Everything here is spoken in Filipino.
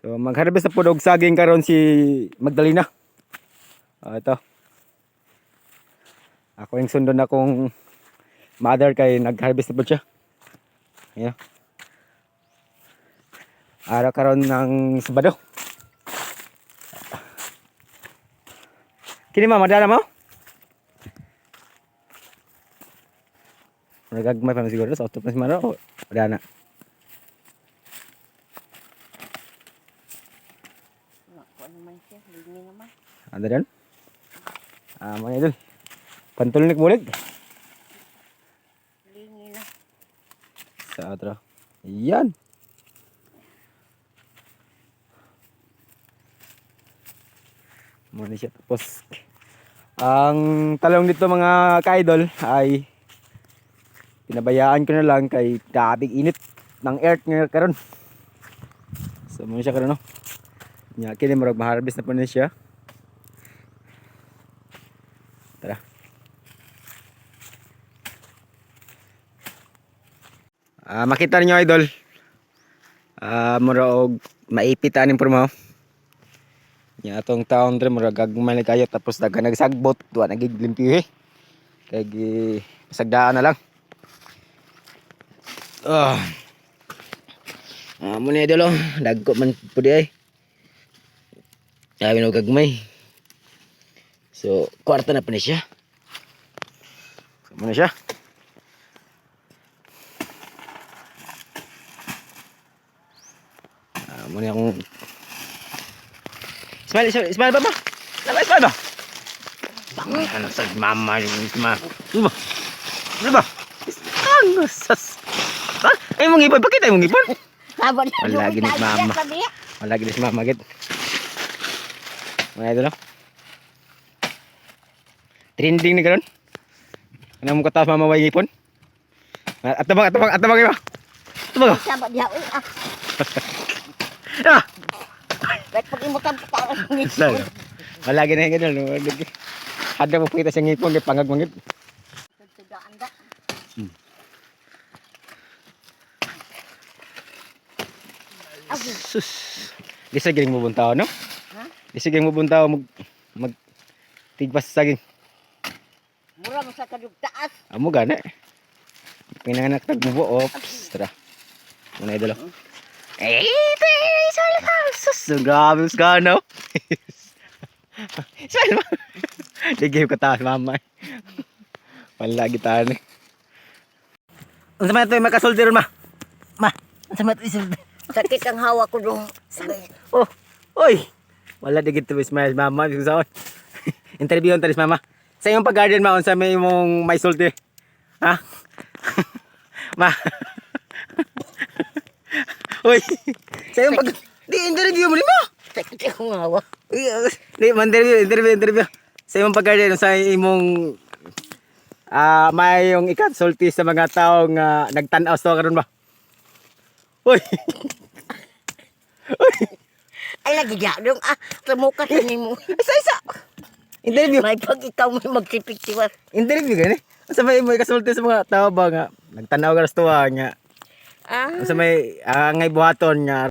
So mag-harvest na po og saging karon si Magdalena. Ito. Ako yung sundon na kong mother kay nag-harvest na po siya. Ayan. Araw karon ng Sabado. Kini mama dala mo? Nagagmay pa siguro sa auto pa si Maro. Wala na. Ano naman siya, lingi naman. Ada dan? Mga idol. Pantulnik bulig. Lingi na. Sa atro. Yan. Muna siya tapos. Ang talong dito mga ka-idol ay pinabayaan ko na lang kay kabig init ng earth ngayon karon. So muna siya karon no. Nya kini murag ma-harvest na po na siya. Tara. Makita niyo idol. Murag maipit aning porma. Nya atong taon dre murag gagmay kayo tapos daga nagsagbot tuwa nagiglimpi kay sagdaan na lang. Muna idol oh, dagko man pudi ay. Sabi no gagmay. So, kwarta na pa na siya. So, muna siya. Muna akong Smile ba ba? Smile ba? Tangan ano sa mama yung mama. Diba? Diba? Ang sas. Ay mong ipon, bakit ay mong ipon? Wala ginit mama. Wala ginit mama git. Mga idol. Trending ni karon. Ano mo kataas mama way ipon? Atabang iba. Atabang. Sabat dia uy ah. Ah. Ba't pag imutan pa ang ngipon? Wala ginit ganun. Hada mo kita sa ngipon kay pangag mangit. Tudaan da. Sus. Di sa giling mo buntaw no? Ha? Di sa giling mo buntaw mag tigpas sa saging. Mura mo sa kadugtaas. Amo gana. Pinanganak tagmubo. Ops. Tara. Muna idol. Eh, sus. Grabe mas gana. Saan ba? Digay ko taas mama. Wala gitaan. Ang sama ito yung makasulti ron ma. Ma. Ang sama ito yung Sakit ang hawa ko dong. oh. Oy. Wala digit to smile mama. Interview on talis mama. Sa iyong pag-garden ma, unsa may mong may sulti? Ha? Ma. Uy. Sa iyong pag... Di, interview mo mo. Sakit ang hawa. Di, interview. Sa iyong pag-garden, unsa imong... may yung ikat sulti sa mga taong nagtanaw sa karon ba? Uy. Uy. Ay, nagigiyak dong ah. Tramuka sa nimo. Isa. Interview. May pag ikaw may magsipik-siwas. Interview gani. Sa may kasulti sa mga tao ba nga nagtanaw ka sa tuwa nga. Ah. Sa may ngay buhaton nga